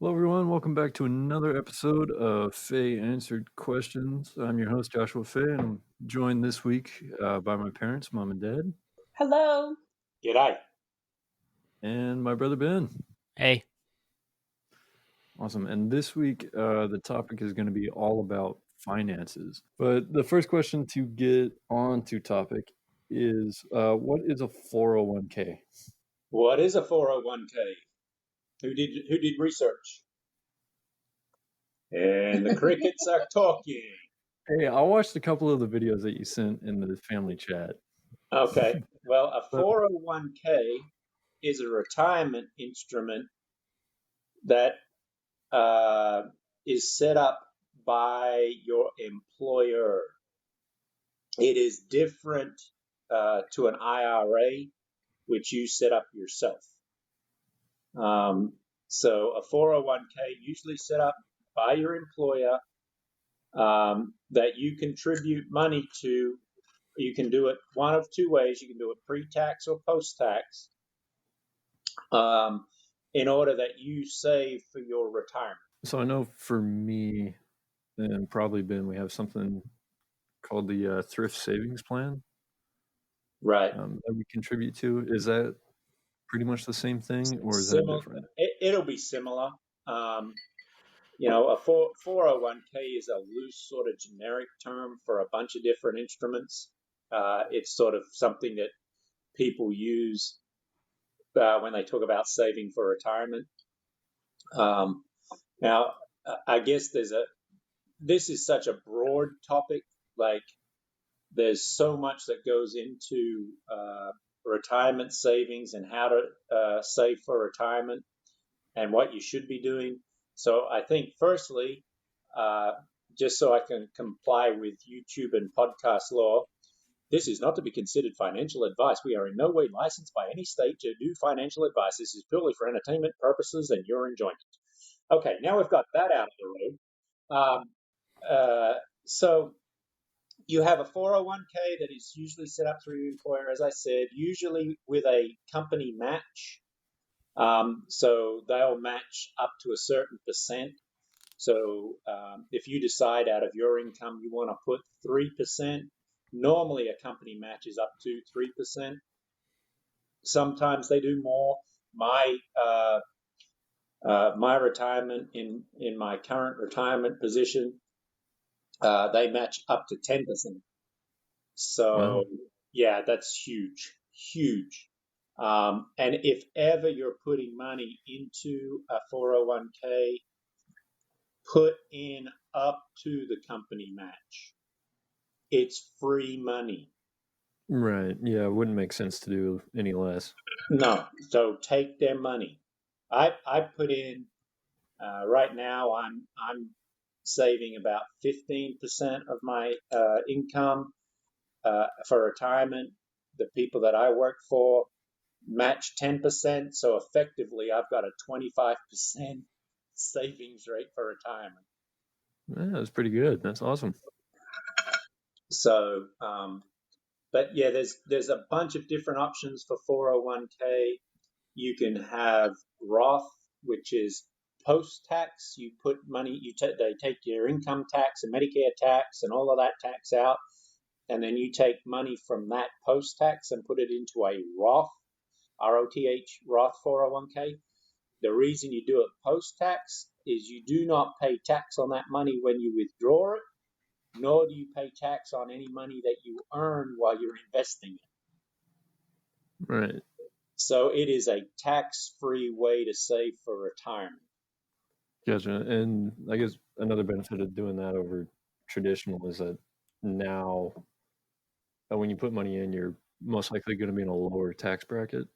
Hello, everyone. Welcome back to another episode of Fahy Answered Questions. I'm your host, Joshua Fahy, and I'm joined this week by my parents, mom and dad, Hello. G'day. and my brother Ben. Hey. Awesome. And this week, the topic is going to be all about finances. But the first question to get onto topic is what is a 401k? What is a 401k? Who did research? And the crickets are talking. Hey, I watched a couple of the videos that you sent in the family chat. Okay. Well, a 401k is a retirement instrument that is set up by your employer. It is different to an IRA, which you set up yourself. So a 401k usually set up by your employer that you contribute money to. You can do it one of two ways. You can do it pre-tax or post-tax in order that you save for your retirement. So I know for me and probably Ben, we have something called the thrift savings plan. Right. That we contribute to. Is that pretty much the same thing, or is that different? It'll be similar. A 401k is a loose sort of generic term for a bunch of different instruments. It's sort of something that people use when they talk about saving for retirement. Now, I guess this is such a broad topic. Like, there's so much that goes into retirement savings and how to save for retirement and what you should be doing. So I think, firstly, just so I can comply with YouTube and podcast law, this is not to be considered financial advice. We are in no way licensed by any state to do financial advice. This is purely for entertainment purposes and your enjoyment. Okay, now we've got that out of the road. So you have a 401k that is usually set up through your employer, as I said, usually with a company match. So they'll match up to a certain percent. So if you decide out of your income you want to put 3%, normally a company matches up to 3%. Sometimes they do more. My retirement in my current retirement position, they match up to 10%. So Wow. yeah, that's huge. And if ever you're putting money into a 401k, put in up to the company match. It's free money. Right. Yeah, it wouldn't make sense to do any less. No, so take their money. I put in right now. I'm saving about 15% of my income for retirement. The people that I work for match 10%, so effectively I've got a 25% savings rate for retirement. Yeah, that's pretty good. That's awesome. So, but yeah, there's a bunch of different options for 401k. You can have Roth, which is post-tax. You put money, they take your income tax and Medicare tax and all of that tax out, and then you take money from that post-tax and put it into a Roth, R-O-T-H, Roth 401k. The reason you do it post-tax is you do not pay tax on that money when you withdraw it, nor do you pay tax on any money that you earn while you're investing it. Right. So it is a tax-free way to save for retirement. Gotcha. And I guess another benefit of doing that over traditional is that now when you put money in, you're most likely going to be in a lower tax bracket.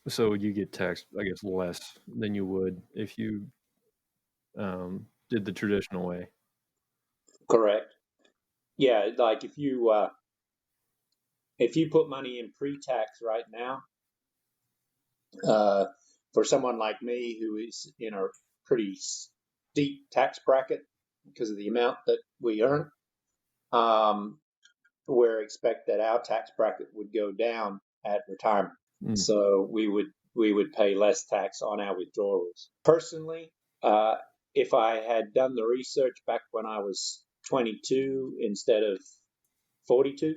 So you get taxed, I guess, less than you would if you did the traditional way. Correct. Yeah, like if you put money in pre-tax right now, for someone like me who is in a pretty steep tax bracket because of the amount that we earn, we're expect that our tax bracket would go down at retirement. So we would we would pay less tax on our withdrawals. Personally, if I had done the research back when I was 22 instead of 42,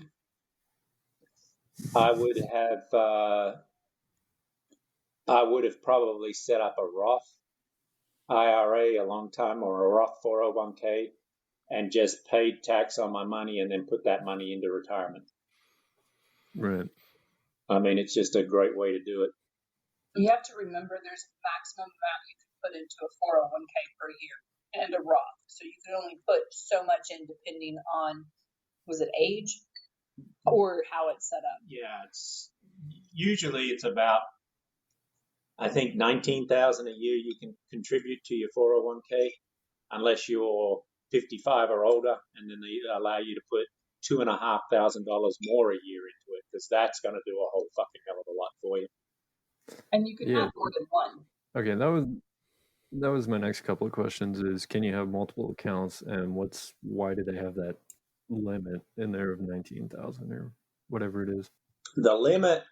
I would have probably set up a Roth IRA a long time, or a Roth 401k, and just paid tax on my money and then put that money into retirement. Right. I mean, it's just a great way to do it. You have to remember there's a maximum amount you can put into a 401k per year and a Roth. So you can only put so much in depending on, was it age or how it's set up? Yeah, usually it's about, I think, $19,000 a year you can contribute to your 401k, unless you're 55 or older, and then they allow you to put $2,500 more a year into it, because that's going to do a whole fucking hell of a lot for you. And you can have more than one. Okay, that was my next couple of questions. Is can you have multiple accounts, and why do they have that limit in there of 19,000 or whatever it is? The limit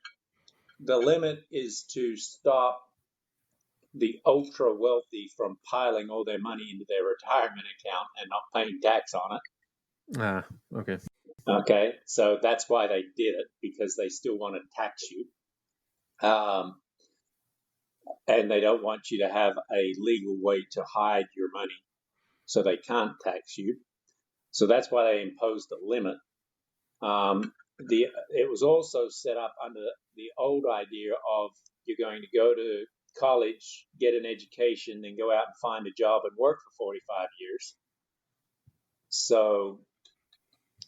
is to stop the ultra wealthy from piling all their money into their retirement account and not paying tax on it. Okay. Okay, so that's why they did it, because they still want to tax you. And they don't want you to have a legal way to hide your money, so they can't tax you. So that's why they imposed a limit. It was also set up under the old idea of you're going to go to college, get an education, then go out and find a job and work for 45 years. So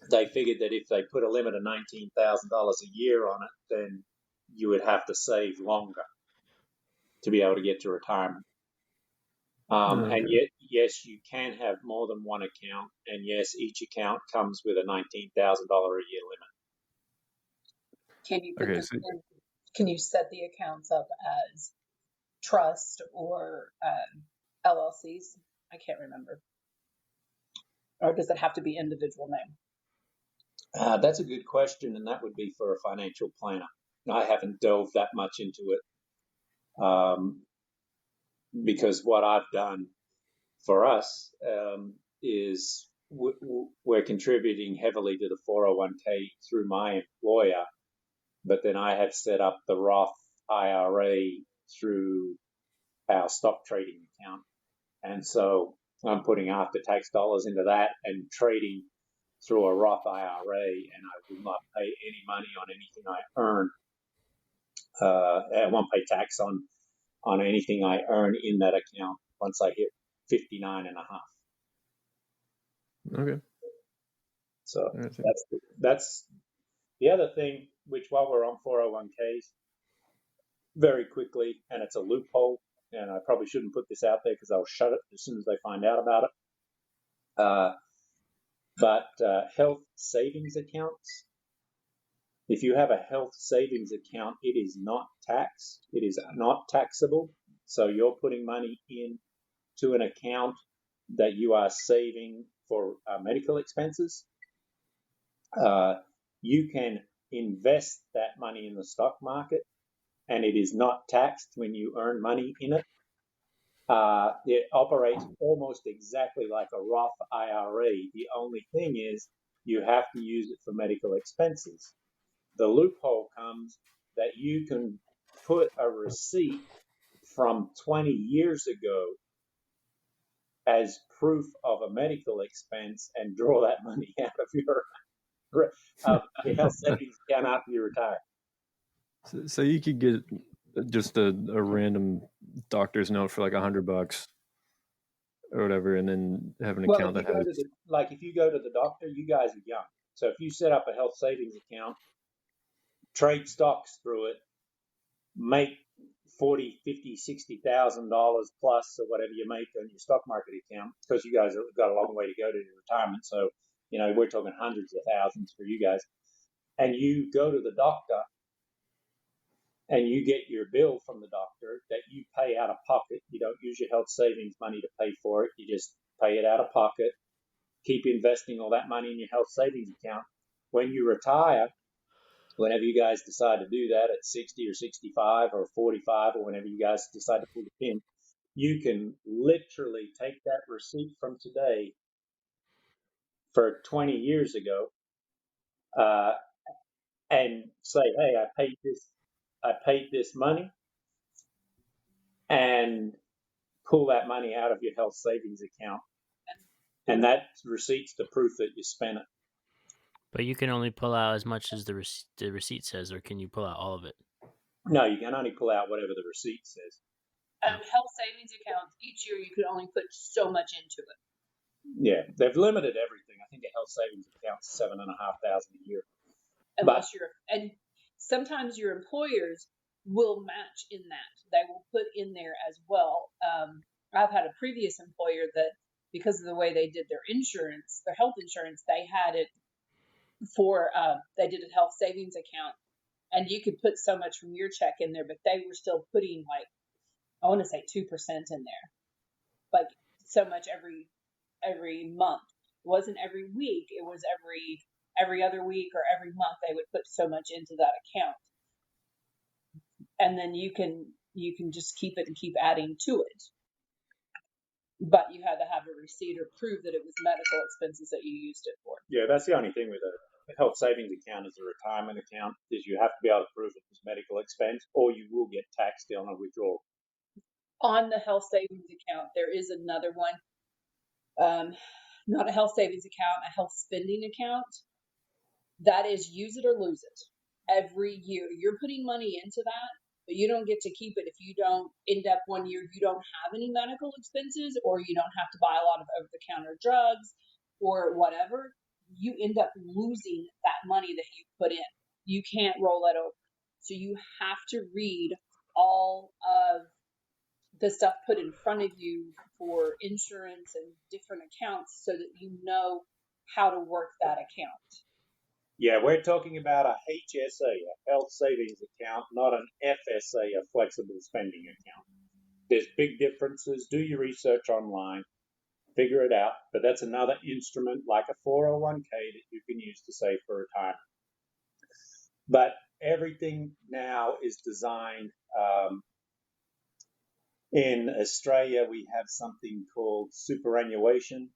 they figured that if they put a limit of $19,000 a year on it, then you would have to save longer to be able to get to retirement. Okay. And yet, yes, you can have more than one account, and yes, each account comes with a $19,000 a year limit. Can you can you set the accounts up as trust or LLCs? I can't remember. Or does it have to be individual name? That's a good question, and that would be for a financial planner. I haven't delved that much into it, because what I've done for us is we're contributing heavily to the 401k through my employer, but then I have set up the Roth IRA through our stock trading account. And so I'm putting after-tax dollars into that and trading through a Roth IRA, and I will not pay any money on anything I earn. I won't pay tax on anything I earn in that account once I hit 59 and a half. Okay. So that's the other thing, which while we're on 401ks, very quickly, and it's a loophole, and I probably shouldn't put this out there because I'll shut it as soon as they find out about it. But health savings accounts, if you have a health savings account, it is not taxed. It is not taxable. So you're putting money into an account that you are saving for medical expenses. You can invest that money in the stock market, and it is not taxed when you earn money in it. It operates almost exactly like a Roth IRA. The only thing is you have to use it for medical expenses. The loophole comes that you can put a receipt from 20 years ago as proof of a medical expense and draw that money out of your health savings account after you retire. So you could get just a random doctor's note for like $100 or whatever, and then have an account that has. If you go to the doctor, you guys are young. So if you set up a health savings account, trade stocks through it, make $40,000, $50,000, $60,000 plus or whatever you make on your stock market account, because you guys have got a long way to go to your retirement. So, we're talking hundreds of thousands for you guys. And you go to the doctor and you get your bill from the doctor that you pay out of pocket. You don't use your health savings money to pay for it. You just pay it out of pocket. Keep investing all that money in your health savings account. When you retire, whenever you guys decide to do that at 60 or 65 or 45, or whenever you guys decide to pull the pin, you can literally take that receipt from today for 20 years ago and say, hey, I paid this money, and pull that money out of your health savings account. And that receipt's the proof that you spent it. But you can only pull out as much as the receipt says, or can you pull out all of it? No, you can only pull out whatever the receipt says. Health savings accounts, each year you can only put so much into it. Yeah, they've limited everything. I think a health savings account's $7,500 a year. And sometimes your employers will match in that. They will put in there as well. I've had a previous employer that, because of the way they did their insurance, their health insurance, they had it for, they did a health savings account, and you could put so much from your check in there, but they were still putting like, I want to say 2% in there, like so much every month. It wasn't every week. It was every other week or every month they would put so much into that account. And then you can just keep it and keep adding to it. But you had to have a receipt or prove that it was medical expenses that you used it for. Yeah, that's the only thing with a health savings account as a retirement account, is you have to be able to prove it was medical expense, or you will get taxed on a withdrawal. On the health savings account, there is another one. Not a health savings account, a health spending account. That is use it or lose it. Every year you're putting money into that, but you don't get to keep it if you don't end up one year you don't have any medical expenses, or you don't have to buy a lot of over-the-counter drugs or whatever. You end up losing that money that you put in. You can't roll it over. So you have to read all of the stuff put in front of you for insurance and different accounts so that you know how to work that account. Yeah, we're talking about a HSA, a health savings account, not an FSA, a flexible spending account. There's big differences. Do your research online, figure it out. But that's another instrument like a 401k that you can use to save for retirement. But everything now is designed. In Australia, we have something called superannuation.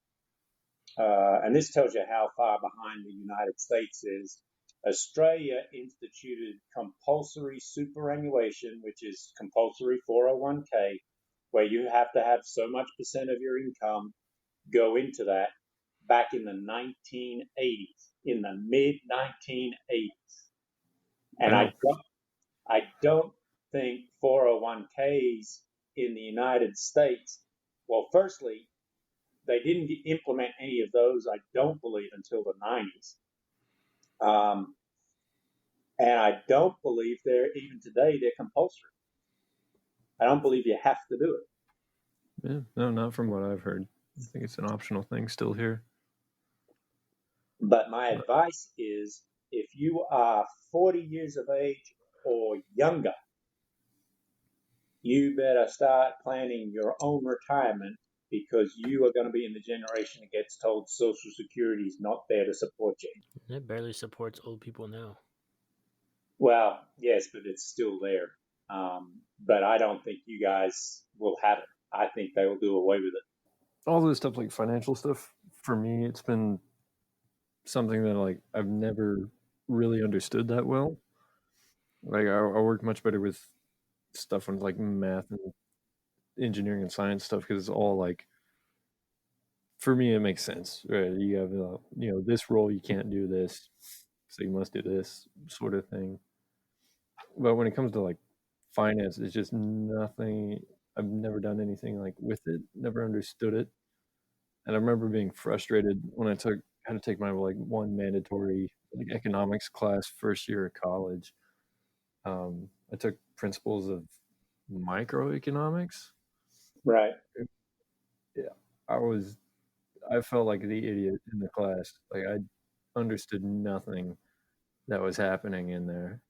And this tells you how far behind the United States is. Australia instituted compulsory superannuation, which is compulsory 401k, where you have to have so much % of your income go into that back in the 1980s, in the mid 1980s. And Wow. I don't think 401ks in the United States, well, firstly, they didn't implement any of those, I don't believe, until the 90s. And I don't believe even today, they're compulsory. I don't believe you have to do it. Yeah, no, not from what I've heard. I think it's an optional thing still here. But my advice is, if you are 40 years of age or younger, you better start planning your own retirement, because you are going to be in the generation that gets told Social Security is not there to support you. It barely supports old people now. Well, yes, but it's still there. But I don't think you guys will have it. I think they will do away with it. All this stuff, like financial stuff, for me, it's been something that like I've never really understood that well. Like I work much better with stuff on like math and engineering and science stuff, because it's all like, for me, it makes sense, right? You have this role, you can't do this, so you must do this sort of thing. But when it comes to like finance, it's just nothing. I've never done anything like with it, never understood it. And I remember being frustrated when I had to take my like one mandatory like economics class first year of college. I took principles of microeconomics. Right. Yeah, I felt like the idiot in the class. Like I understood nothing that was happening in there.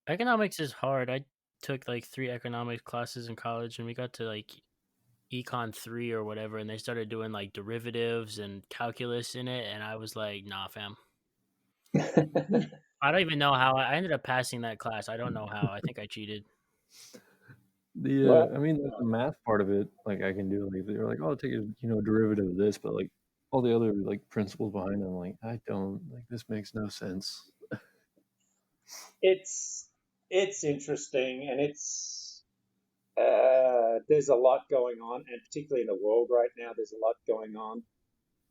Economics is hard. I took like 3 economics classes in college, and we got to like Econ 3 or whatever, and they started doing like derivatives and calculus in it, and I was like, nah, fam. I don't even know how I ended up passing that class. I don't know how. I think I cheated. I mean, like, the math part of it, like, I can do. Like, they're like, "Oh, take a derivative of this," but, like, all the other, like, principles behind it, I'm like, I don't, like, this makes no sense. It's interesting, and it's there's a lot going on, and particularly in the world right now, there's a lot going on.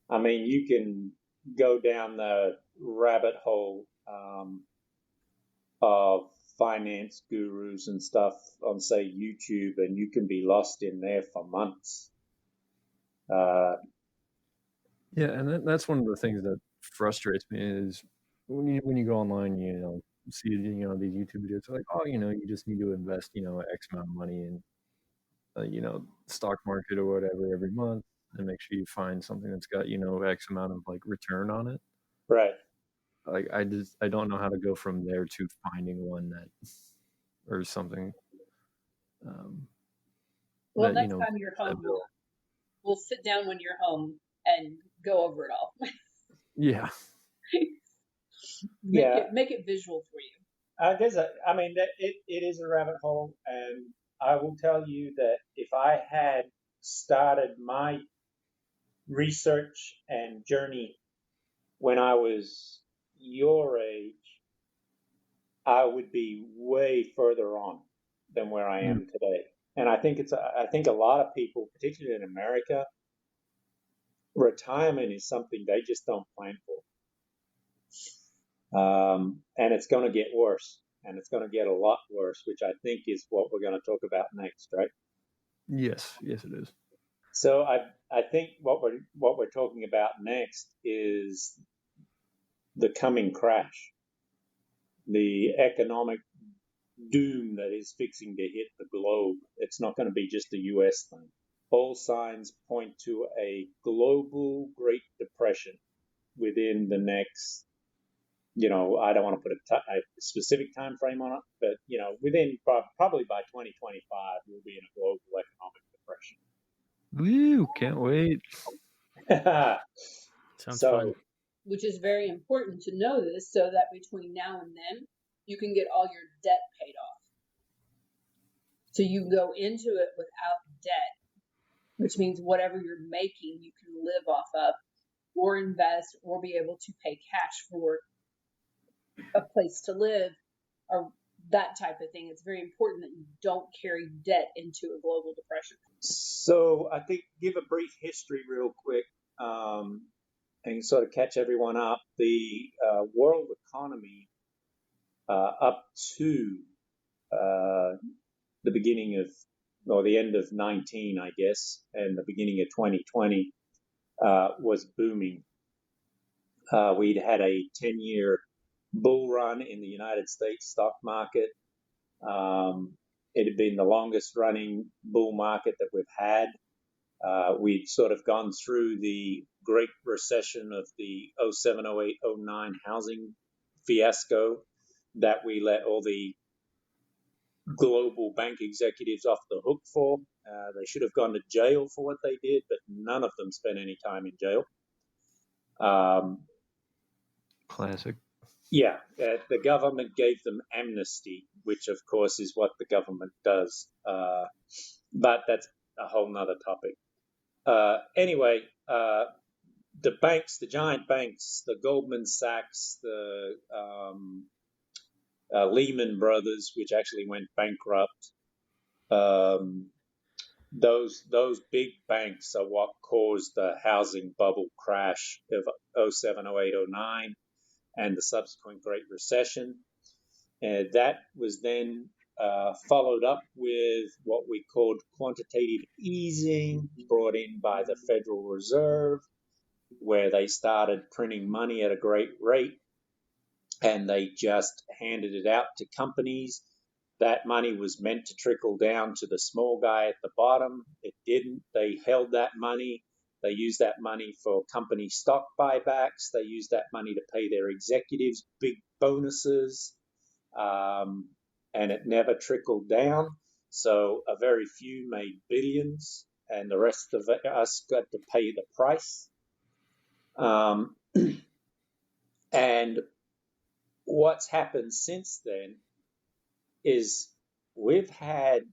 I mean, you can go down the rabbit hole of finance gurus and stuff on, say, YouTube, and you can be lost in there for months. Yeah, and that's one of the things that frustrates me is when you go online, see these YouTube videos, they're like, oh, you just need to invest, X amount of money in, stock market or whatever every month, and make sure you find something that's got X amount of like return on it. Right. Like I don't know how to go from there to finding one that or something. Well, next time you're home, we'll sit down when you're home and go over it all. Yeah. Make it visual for you. It is a rabbit hole, and I will tell you that if I had started my research and journey when I was your age, I would be way further on than where I am today. And I think a lot of people, particularly in America, retirement is something they just don't plan for. And it's going to get worse, and it's going to get a lot worse, which I think is what we're going to talk about next, right? Yes, it is. So I think what we're talking about next is the coming crash, the economic doom that is fixing to hit the globe. It's not going to be just a U.S. thing. All signs point to a global Great Depression within the next, I don't want to put a specific time frame on it, but, within probably by 2025, we'll be in a global economic depression. Woo, can't wait. Sounds fun. Which is very important to know this so that between now and then, you can get all your debt paid off. So you can go into it without debt, which means whatever you're making, you can live off of or invest or be able to pay cash for a place to live or that type of thing. It's very important that you don't carry debt into a global depression. So I think give a brief history real quick and sort of catch everyone up. The world economy up to the beginning of, or the end of 19, I guess, and the beginning of 2020 was booming. We'd had a 10-year bull run in the United States stock market. It had been the longest running bull market that we've had. We'd sort of gone through the Great Recession of the 07, 08, 09 housing fiasco that we let all the global bank executives off the hook for. They should have gone to jail for what they did, but none of them spent any time in jail. Classic. Yeah, the government gave them amnesty, which of course is what the government does. But that's a whole nother topic. Anyway, the banks, the giant banks, the Goldman Sachs, the Lehman Brothers, which actually went bankrupt, those big banks are what caused the housing bubble crash of 07, 08, 09 and the subsequent Great Recession. And that was then followed up with what we called quantitative easing, brought in by the Federal Reserve, where they started printing money at a great rate, and they just handed it out to companies. That money was meant to trickle down to the small guy at the bottom. It didn't. They held that money. They used that money for company stock buybacks. They used that money to pay their executives big bonuses, and it never trickled down. So a very few made billions, and the rest of us got to pay the price. And what's happened since then is we've had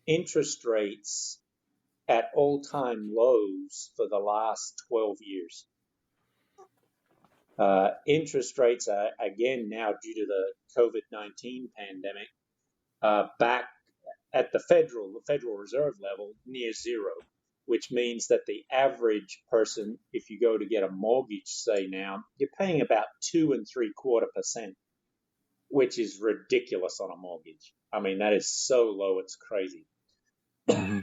interest rates at all-time lows for the last 12 years. Interest rates are, again, now due to the COVID-19 pandemic, back at the Federal Reserve level near zero, which means that the average person, if you go to get a mortgage, say now, you're paying about 2.75%, which is ridiculous on a mortgage. I mean, that is so low, it's crazy. Mm-hmm.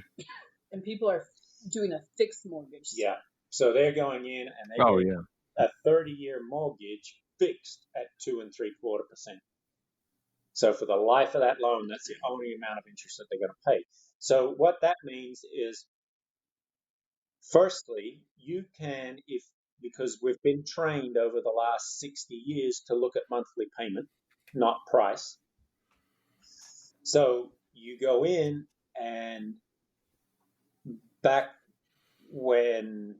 And people are doing a fixed mortgage. Yeah. So they're going in and they're getting a 30-year mortgage fixed at 2.75%. So for the life of that loan, that's the only amount of interest that they're going to pay. So what that means is, firstly, you can, because we've been trained over the last 60 years to look at monthly payment, not price. So you go in, and back when,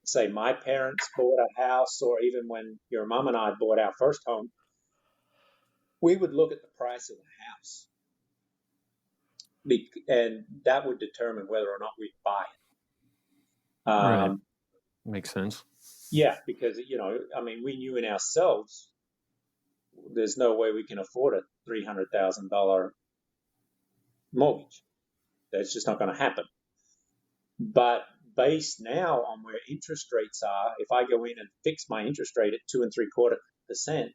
say, my parents bought a house, or even when your mom and I bought our first home, we would look at the price of the house, and that would determine whether or not we'd buy it. Right. Makes sense. Yeah, because, I mean, we knew in ourselves there's no way we can afford a $300,000 mortgage. That's just not going to happen. But based now on where interest rates are, if I go in and fix my interest rate at 2.75%,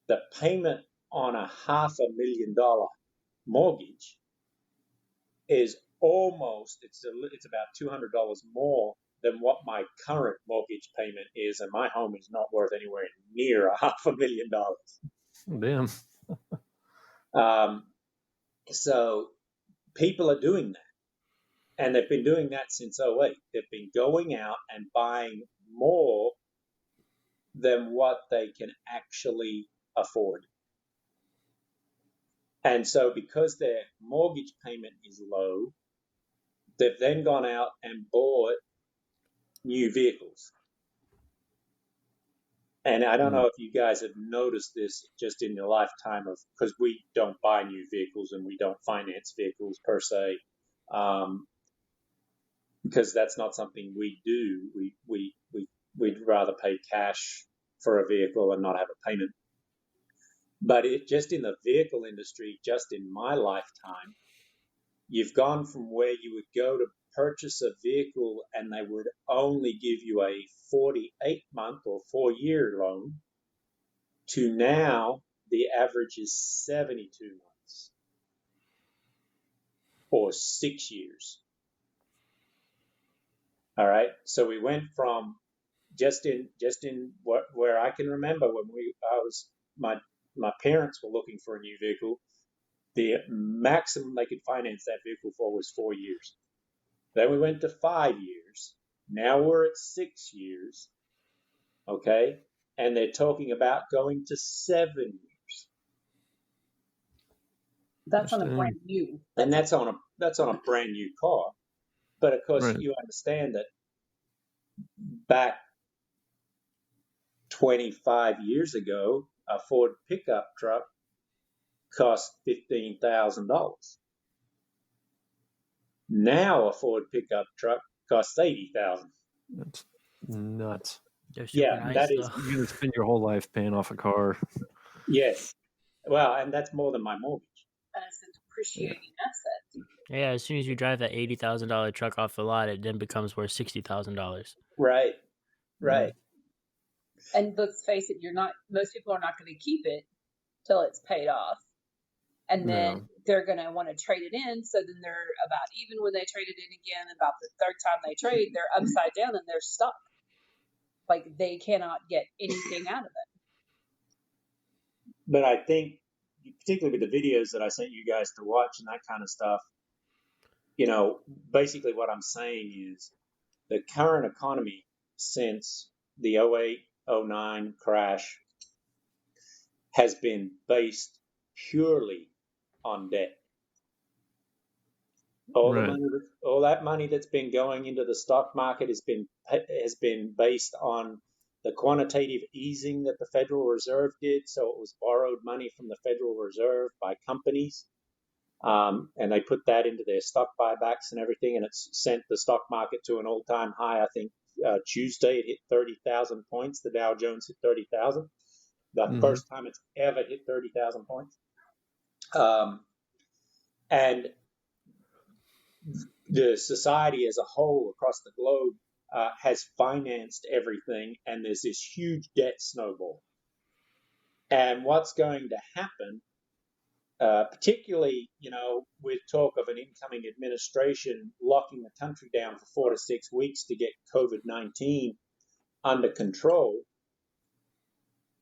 the payment on a $500,000 mortgage is almost, it's about $200 more than what my current mortgage payment is, and my home is not worth anywhere near $500,000. Damn. So people are doing that, and they've been doing that since 2008. They've been going out and buying more than what they can actually afford. And so because their mortgage payment is low, they've then gone out and bought new vehicles. And I don't know if you guys have noticed this just in your lifetime, because we don't buy new vehicles and we don't finance vehicles per se, because that's not something we do. We'd rather pay cash for a vehicle and not have a payment. But just in the vehicle industry, just in my lifetime, you've gone from where you would go to purchase a vehicle and they would only give you a 48-month or 4-year loan, to now the average is 72 months or 6 years. All right. So we went from just in where I can remember when my parents were looking for a new vehicle, the maximum they could finance that vehicle for was 4 years. Then we went to 5 years. Now we're at 6 years. Okay. And they're talking about going to 7 years. That's on a brand new. And that's on a brand new car. But of course, you understand that back 25 years ago, a Ford pickup truck cost $15,000. Now a Ford pickup truck costs $80,000. That's nuts. Yeah, nice, that is. You're gonna spend your whole life paying off a car. Yes. Well, and that's more than my mortgage. And it's a depreciating asset. Yeah, as soon as you drive that $80,000 truck off the lot, it then becomes worth $60,000. Right. And let's face it, most people are not going to keep it till it's paid off. And then they're going to want to trade it in. So then they're about even when they trade it in again. About the third time they trade, they're upside down and they're stuck. Like they cannot get anything out of it. But I think, particularly with the videos that I sent you guys to watch and that kind of stuff, basically what I'm saying is the current economy since the 2008-09 crash has been based purely on debt. All that money that's been going into the stock market has been based on the quantitative easing that the Federal Reserve did. So it was borrowed money from the Federal Reserve by companies. And they put that into their stock buybacks and everything, and it's sent the stock market to an all-time high. I think Tuesday it hit 30,000 points. The Dow Jones hit 30,000. The first time it's ever hit 30,000 points. And the society as a whole across the globe has financed everything, and there's this huge debt snowball. And what's going to happen, particularly, with talk of an incoming administration locking the country down for 4 to 6 weeks to get COVID-19 under control,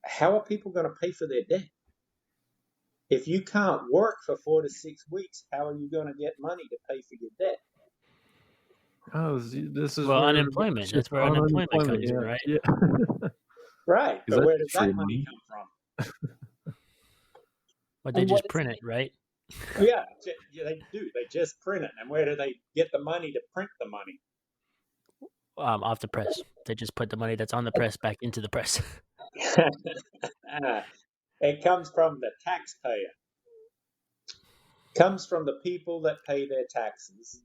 how are people going to pay for their debt? If you can't work for 4 to 6 weeks, how are you going to get money to pay for your debt? Oh, this is well, unemployment. That's where unemployment comes in, right? Yeah. Right, but where does that money come from? But they just print it, right? Yeah, they do. They just print it. And where do they get the money to print the money? Off the press. They just put the money that's on the press back into the press. It comes from the taxpayer. Comes from the people that pay their taxes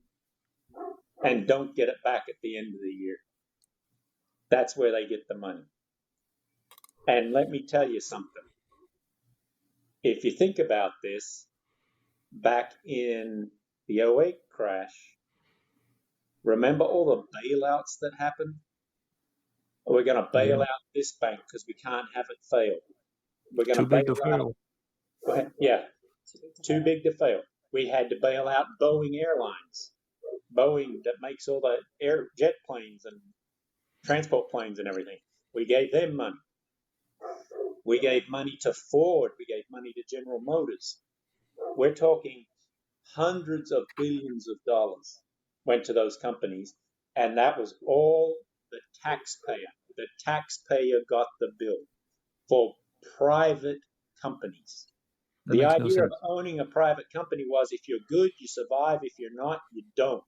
and don't get it back at the end of the year. That's where they get the money. And let me tell you something. If you think about this, back in the 2008 crash, remember all the bailouts that happened? We're going to bail out this bank because we can't have it fail. We're going to bail out. Yeah, too big to fail. We had to bail out Boeing Airlines. Boeing that makes all the jet planes and transport planes and everything. We gave them money. We gave money to Ford. We gave money to General Motors. We're talking hundreds of billions of dollars went to those companies, and that was all the taxpayer. The taxpayer got the bill for private companies. The idea of owning a private company was if you're good, you survive. If you're not, you don't.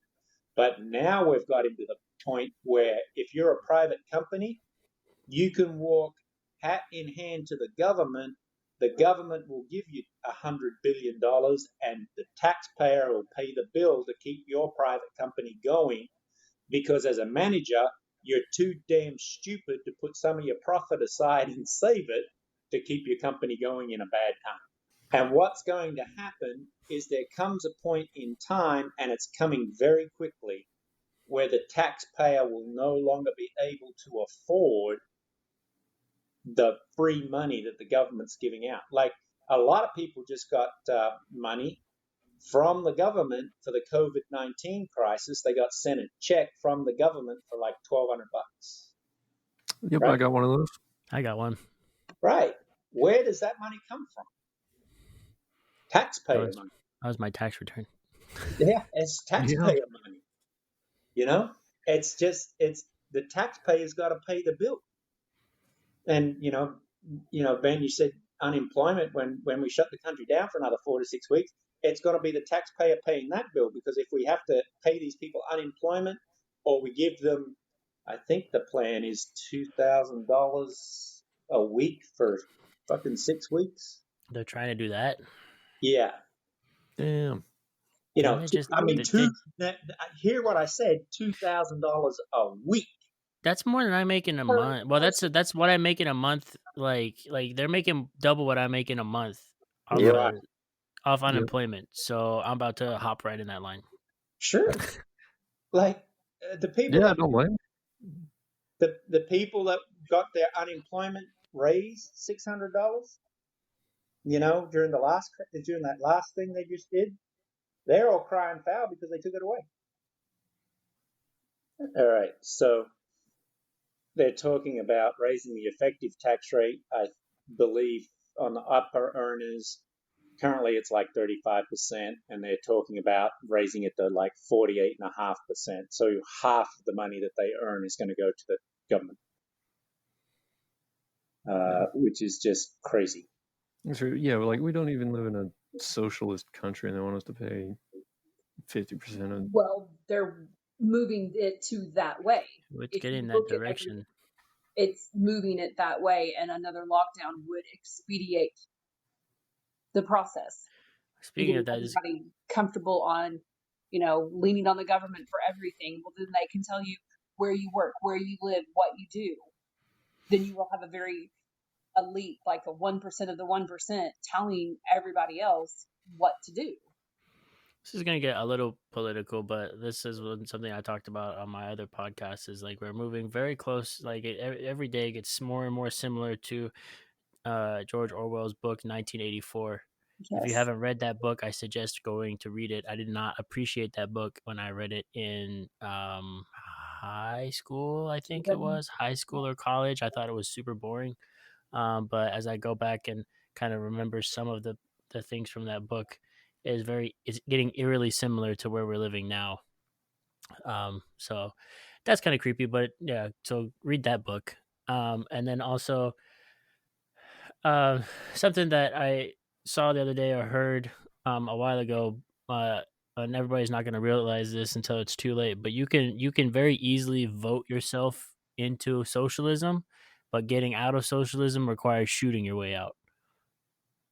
But now we've got into the point where if you're a private company, you can walk hat in hand to the government. The government will give you $100 billion and the taxpayer will pay the bill to keep your private company going, because as a manager, you're too damn stupid to put some of your profit aside and save it to keep your company going in a bad time. And what's going to happen is there comes a point in time, and it's coming very quickly, where the taxpayer will no longer be able to afford the free money that the government's giving out. Like a lot of people just got money from the government for the COVID-19 crisis. They got sent a check from the government for like $1,200. Yep, right? I got one of those. I got one. Right. Where does that money come from? Taxpayer money. That was my tax return. Yeah, it's taxpayer money. It's the taxpayer's got to pay the bill. And Ben, you said unemployment when we shut the country down for another 4 to 6 weeks. It's going to be the taxpayer paying that bill, because if we have to pay these people unemployment, or we give them, I think the plan is $2,000 a week for fucking 6 weeks. They're trying to do that. Yeah. Damn. Hear what I said, $2,000 a week. That's more than I make in a month. Well, that's what I make in a month. Like they're making double what I make in a month off unemployment. So I'm about to hop right in that line. Sure. Like the people. Yeah, I don't mind. The people that got their unemployment raised $600. During that last thing they just did, they're all crying foul because they took it away. All right, so they're talking about raising the effective tax rate, I believe, on the upper earners. Currently, it's like 35%, and they're talking about raising it to like 48.5%. So half of the money that they earn is going to go to the government, which is just crazy. Yeah, like we don't even live in a socialist country, and they want us to pay 50% of. Well, they're moving it to that way. It's getting that direction. it's moving it that way, and another lockdown would expedite the process. Speaking of that, everybody comfortable on, leaning on the government for everything. Well, then they can tell you where you work, where you live, what you do. Then you will have a very elite, like a 1% of the 1% telling everybody else what to do. This is going to get a little political, but this is something I talked about on my other podcast, is like we're moving very close. Like every day gets more and more similar to George Orwell's book 1984. Yes. If you haven't read that book, I suggest going to read it. I did not appreciate that book when I read it in high school. I think it was high school or college. I thought it was super boring. But as I go back and kind of remember some of the things from that book, it's getting eerily similar to where we're living now. So that's kind of creepy, but yeah. So read that book. And then also something that I saw the other day or heard a while ago. And everybody's not going to realize this until it's too late. But you can very easily vote yourself into socialism, but getting out of socialism requires shooting your way out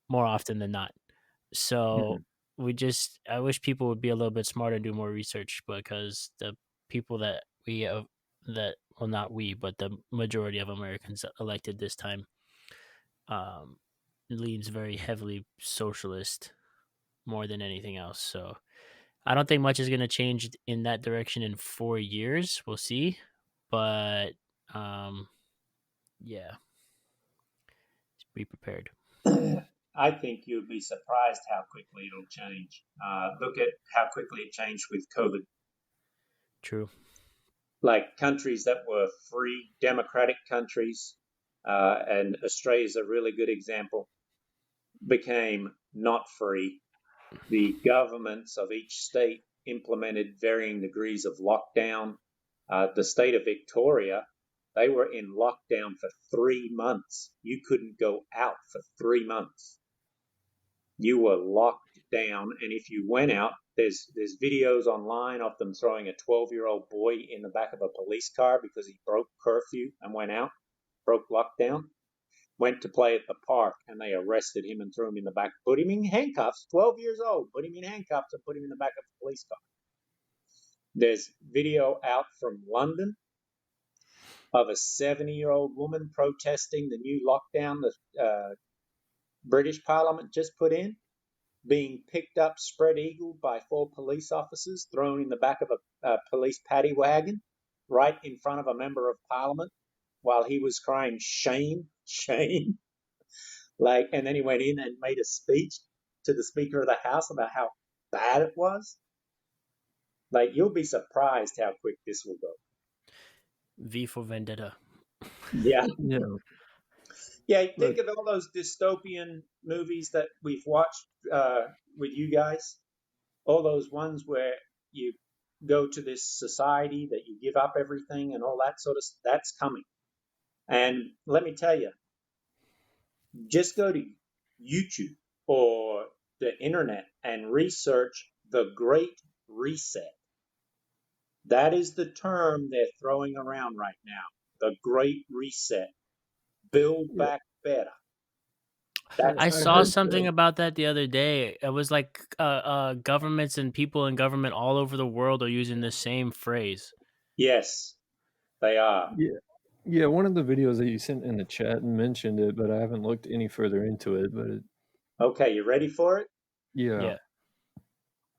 more often than not. So I wish people would be a little bit smarter and do more research, because the people that well, not we, but the majority of Americans elected this time leans very heavily socialist more than anything else. So I don't think much is going to change in that direction in 4 years. We'll see. But yeah, just be prepared. I think you'd be surprised how quickly it'll change. Look at how quickly it changed with COVID. True. Like countries that were free, democratic countries, and Australia's a really good example, became not free. The governments of each state implemented varying degrees of lockdown. The state of Victoria, they were in lockdown for 3 months. You couldn't go out for 3 months. You were locked down, and if you went out, there's videos online of them throwing a 12-year-old boy in the back of a police car because he broke curfew and went out, broke lockdown, went to play at the park, and they arrested him and threw him in the back, put him in handcuffs, 12 years old, put him in handcuffs and put him in the back of a police car. There's video out from London of a 70-year-old woman protesting the new lockdown the British Parliament just put in, being picked up spread eagled by 4 police officers, thrown in the back of a police paddy wagon right in front of a member of Parliament while he was crying, "Shame, shame." And then he went in and made a speech to the Speaker of the House about how bad it was. You'll be surprised how quick this will go. V for Vendetta. Yeah. Yeah. Yeah, think of all those dystopian movies that we've watched with you guys. All those ones where you go to this society that you give up everything and all that sort of stuff. That's coming. And let me tell you, just go to YouTube or the internet and research the Great Reset. That is the term they're throwing around right now. The Great Reset. Build back better. I saw something about that the other day. It was like governments and people in government all over the world are using the same phrase. Yes, they are. Yeah. One of the videos that you sent in the chat mentioned it, but I haven't looked any further into it. But okay, you ready for it? Yeah.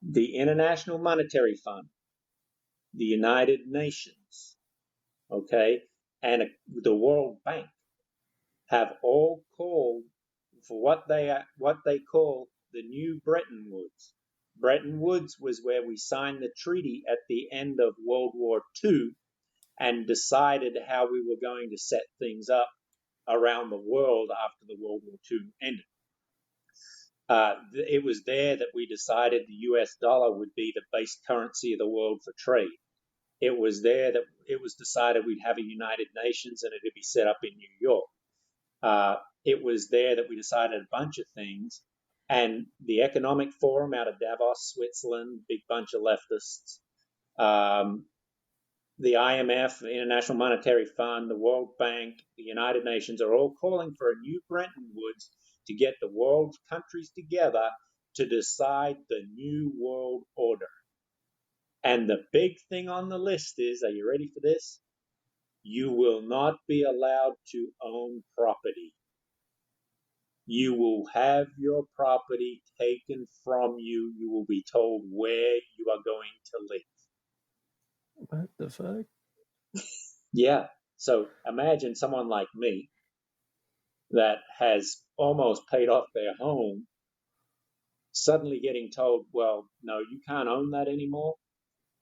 The International Monetary Fund, the United Nations, okay, and the World Bank have all called for what they call the new Bretton Woods. Bretton Woods was where we signed the treaty at the end of World War II and decided how we were going to set things up around the world after the World War II ended. It was there that we decided the US dollar would be the base currency of the world for trade. It was there that it was decided we'd have a United Nations and it'd be set up in New York. It was there that we decided a bunch of things. And the Economic Forum out of Davos, Switzerland, big bunch of leftists, the IMF, the International Monetary Fund, the World Bank, the United Nations are all calling for a new Bretton Woods to get the world's countries together to decide the new world order. And the big thing on the list is, are you ready for this? You will not be allowed to own property. You will have your property taken from you. You will be told where you are going to live. What the fuck? Yeah. So imagine someone like me that has almost paid off their home suddenly getting told, well, no, you can't own that anymore,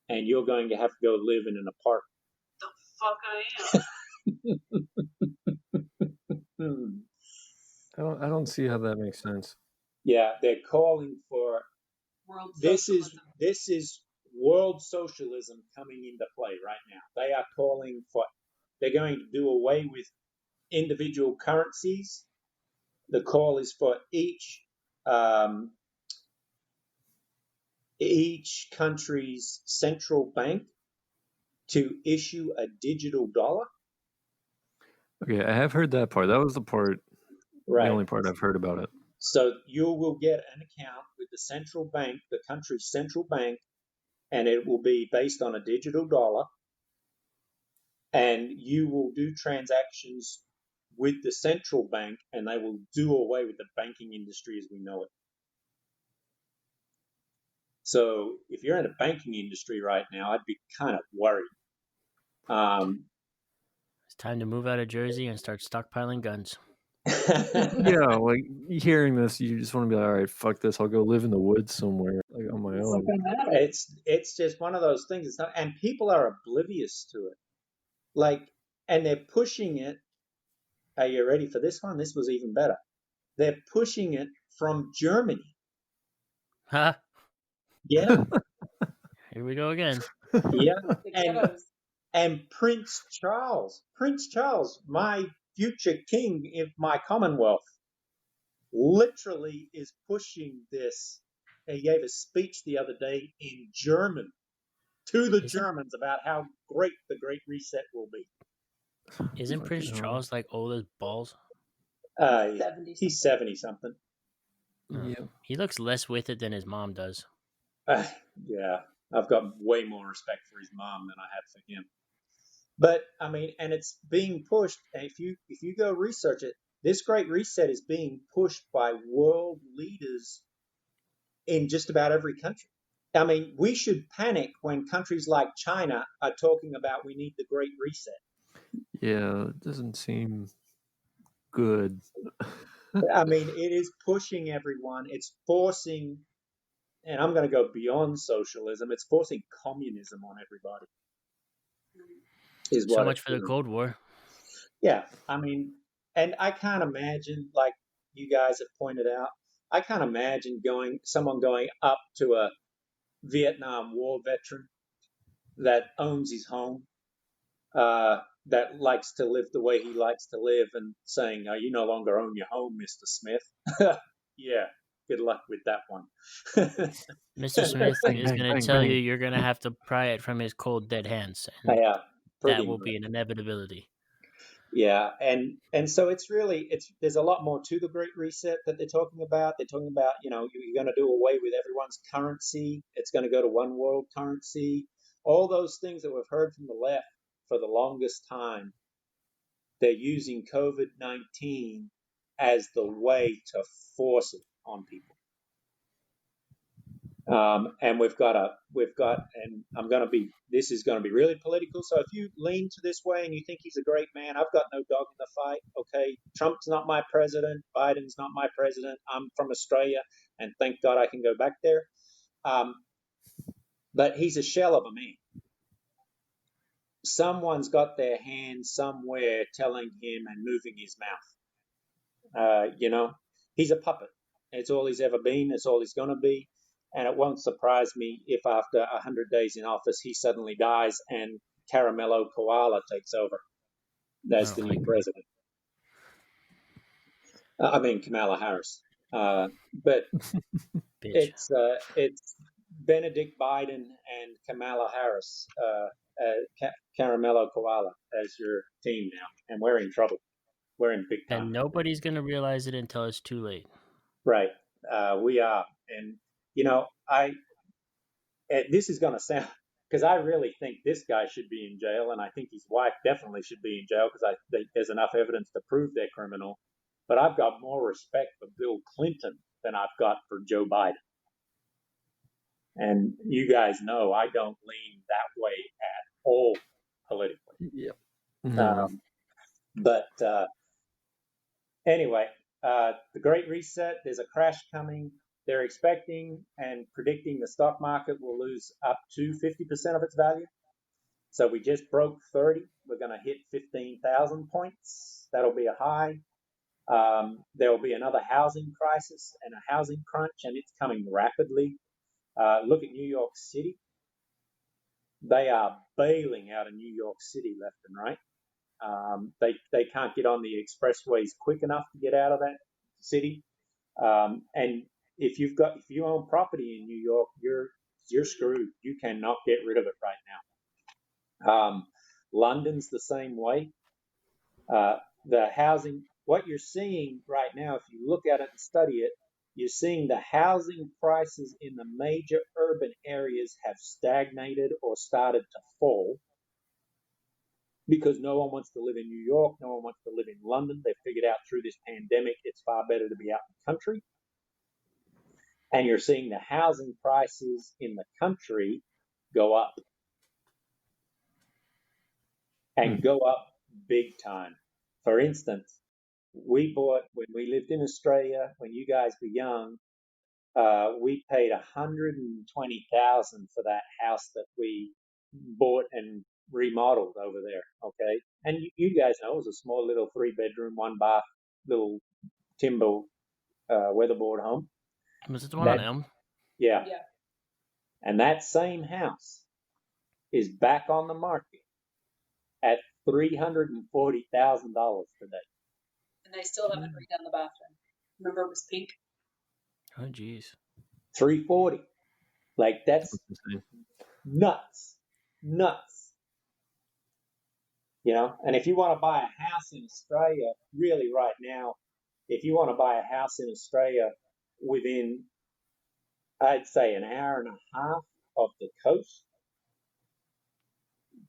and you're going to have to go live in an apartment. The fuck I am. I don't see how that makes sense. Yeah, they're calling for this is world socialism coming into play right now. They are calling for, they're going to do away with individual currencies. The call is for each country's central bank to issue a digital dollar. Okay, I have heard that part. That was the part, right. The only part I've heard about it. So you will get an account with the central bank, the country's central bank, and it will be based on a digital dollar. And you will do transactions with the central bank, and they will do away with the banking industry as we know it. So if you're in the banking industry right now, I'd be kind of worried. It's time to move out of Jersey and start stockpiling guns. Yeah, like hearing this, you just want to be like, all right, fuck this. I'll go live in the woods somewhere, like on my own. It's just one of those things. It's not, and people are oblivious to it. Like, and they're pushing it. Are you ready for this one? This was even better. They're pushing it from Germany. Huh? Yeah. Here we go again. Yeah. And Prince Charles, my future king of my Commonwealth, literally is pushing this. He gave a speech the other day in German to the Germans about how great the Great Reset will be. Isn't Prince Charles like old as balls? He's 70 something. Yeah. He looks less with it than his mom does. Yeah, I've got way more respect for his mom than I have for him. But I mean, and it's being pushed. If you go research it, this Great Reset is being pushed by world leaders in just about every country. I mean, we should panic when countries like China are talking about we need the Great Reset. Yeah, it doesn't seem good. I mean, it is pushing everyone. It's forcing, and I'm going to go beyond socialism. It's forcing communism on everybody. So much for the Cold War. Yeah, I mean, and I can't imagine, like you guys have pointed out, I can't imagine someone going up to a Vietnam War veteran that owns his home, that likes to live the way he likes to live, and saying, "You no longer own your home, Mr. Smith." Yeah, good luck with that one. Mr. Smith is going to tell you you're going to have to pry it from his cold, dead hands. And that will be an inevitability. Yeah, and so it's there's a lot more to the Great Reset that they're talking about. They're talking about, you're going to do away with everyone's currency. It's going to go to one world currency. All those things that we've heard from the left for the longest time. They're using COVID-19 as the way to force it on people. And this is going to be really political. So if you lean to this way and you think he's a great man, I've got no dog in the fight. Okay, Trump's not my president. Biden's not my president. I'm from Australia, and thank God I can go back there. But he's a shell of a man. Someone's got their hand somewhere telling him and moving his mouth. He's a puppet. It's all he's ever been. It's all he's going to be. And it won't surprise me if after 100 days in office, he suddenly dies and Caramello Koala takes over as the new president. I mean, Kamala Harris. But it's Benedict Biden and Kamala Harris, Caramello Koala as your team now, and we're in trouble. We're in big time. And nobody's gonna realize it until it's too late. Right. We are, and this is going to sound, because I really think this guy should be in jail, and I think his wife definitely should be in jail because I think there's enough evidence to prove they're criminal. But I've got more respect for Bill Clinton than I've got for Joe Biden. And you guys know I don't lean that way at all politically. Yep. No. But anyway, the Great Reset, there's a crash coming. They're expecting and predicting the stock market will lose up to 50% of its value. So we just broke 30. We're going to hit 15,000 points. That'll be a high. There will be another housing crisis and a housing crunch, and it's coming rapidly. Look at New York City. They are bailing out of New York City left and right. They can't get on the expressways quick enough to get out of that city. And if you own property in New York, you're screwed. You cannot get rid of it right now. London's the same way. The housing, what you're seeing right now, if you look at it and study it, you're seeing the housing prices in the major urban areas have stagnated or started to fall because no one wants to live in New York, no one wants to live in London. They've figured out through this pandemic it's far better to be out in the country. And you're seeing the housing prices in the country go up. And go up big time. For instance, we bought, when we lived in Australia, when you guys were young, we paid $120,000 for that house that we bought and remodeled over there. Okay, and you guys know it was a small little 3-bedroom, 1-bath, little timber weatherboard home. Was it the one on Elm? Yeah. And that same house is back on the market at $340,000 today. And they still haven't redone the bathroom. Remember, it was pink. Oh, geez. 340. Like, that's nuts. And if you want to buy a house in Australia, really right now, if you want to buy a house in Australia within, I'd say, an hour and a half of the coast,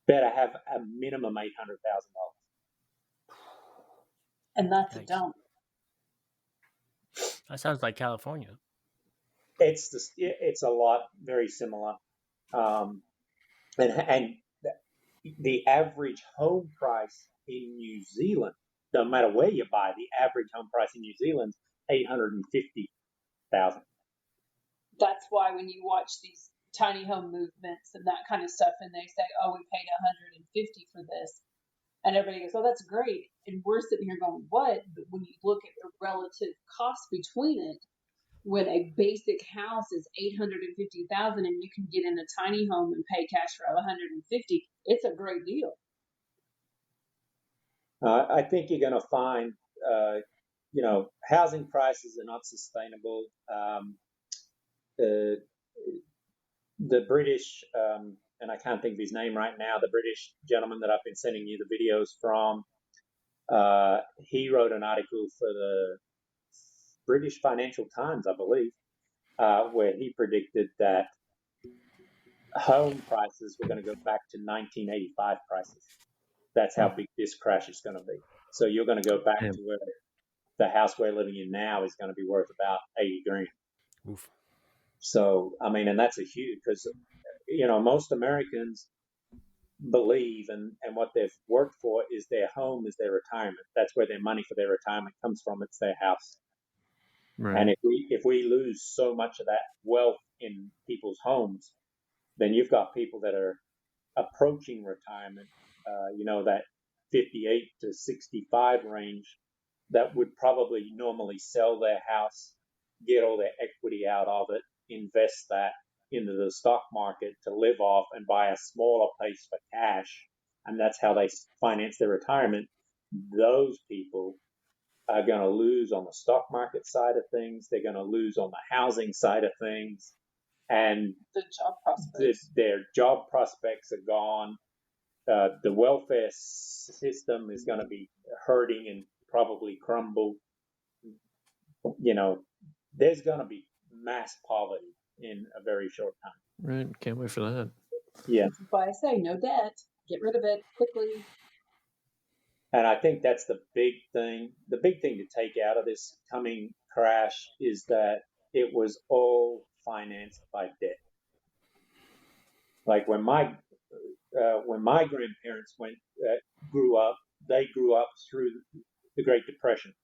better have a minimum $800,000. And that's a dump. That sounds like California. It's a lot very similar, and the average home price in New Zealand, no matter where you buy, the average home price in New Zealand is $850,000. That's why when you watch these tiny home movements and that kind of stuff, and they say, "Oh, we paid $150 for this," and everybody goes, "Oh, that's great," and we're sitting here going, "What?" But when you look at the relative cost between it, when a basic house is $850,000 and you can get in a tiny home and pay cash for $150, it's a great deal. I think you're going to find, housing prices are not sustainable. The British, and I can't think of his name right now, the British gentleman that I've been sending you the videos from, he wrote an article for the British Financial Times, I believe, where he predicted that home prices were going to go back to 1985 prices. That's how big this crash is going to be. So you're going to go back to where the house we're living in now is going to be worth about $80,000. Oof. So, I mean, and that's a huge, because, most Americans believe and what they've worked for is their home is their retirement. That's where their money for their retirement comes from. It's their house. Right. And if we lose so much of that wealth in people's homes, then you've got people that are approaching retirement, that 58 to 65 range, that would probably normally sell their house, get all their equity out of it, invest that into the stock market to live off and buy a smaller place for cash. And that's how they finance their retirement. Those people are going to lose on the stock market side of things. They're going to lose on the housing side of things. and the job prospects. Their job prospects are gone. The welfare system is going to be hurting and probably crumble. There's going to be mass poverty in a very short time. Right. Can't wait for that. Yeah. That's why I say no debt. Get rid of it quickly. And I think that's the big thing. The big thing to take out of this coming crash is that it was all financed by debt. Like when my grandparents grew up, they grew up through the Great Depression,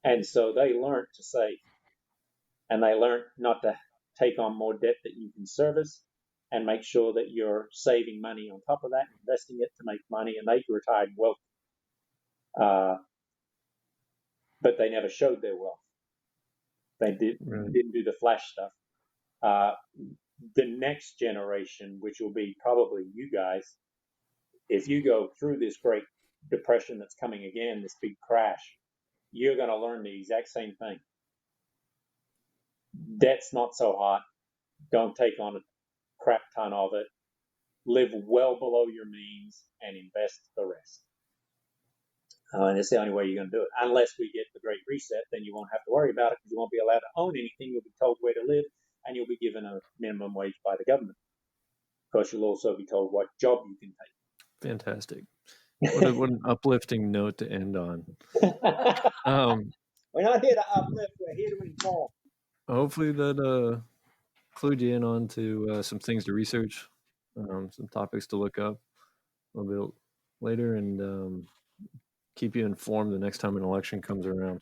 and so they learned to save, and they learned not to take on more debt that you can service, and make sure that you're saving money on top of that, investing it to make money, and they retired wealthy. But they never showed their wealth. They didn't do the flash stuff. The next generation, which will be probably you guys, if you go through this Great Depression that's coming again, this big crash, you're going to learn the exact same thing. Debt's not so hot. Don't take on a crap ton of it. Live well below your means and invest the rest. And it's the only way you're going to do it. Unless we get the Great Reset, then you won't have to worry about it because you won't be allowed to own anything. You'll be told where to live, and you'll be given a minimum wage by the government. Of course, you'll also be told what job you can take. Fantastic. What an uplifting note to end on. We're not here to uplift. We're here to inform. Hopefully that clued you in on to some things to research, some topics to look up a little bit later, and keep you informed the next time an election comes around.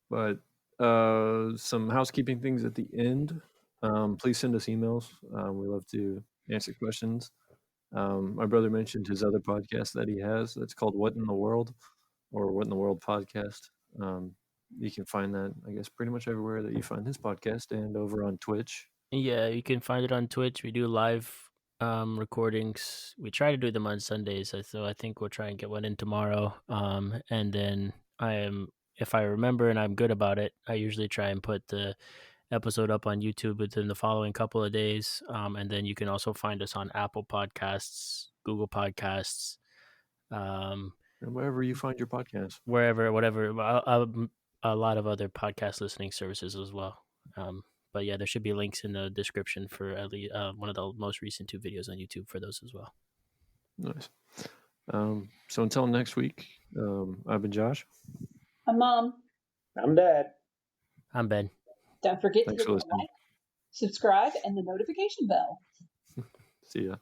But some housekeeping things at the end. Please send us emails. We love to answer questions. My brother mentioned his other podcast that he has. That's called What in the World, or What in the World podcast. You can find that, I guess, pretty much everywhere that you find his podcast, and over on Twitch. Yeah, you can find it on Twitch. We do live recordings. We try to do them on Sundays, so I think we'll try and get one in tomorrow. And then if I remember and I'm good about it, I usually try and put the episode up on YouTube within the following couple of days. And then you can also find us on Apple Podcasts, Google Podcasts, and wherever you find your podcast, whatever, a lot of other podcast listening services as well. But yeah, there should be links in the description for at least one of the most recent 2 videos on YouTube for those as well. Nice. So until next week, I've been Josh. I'm Mom. I'm Dad. I'm Ben. Don't forget to hit the like, subscribe, and the notification bell. See ya.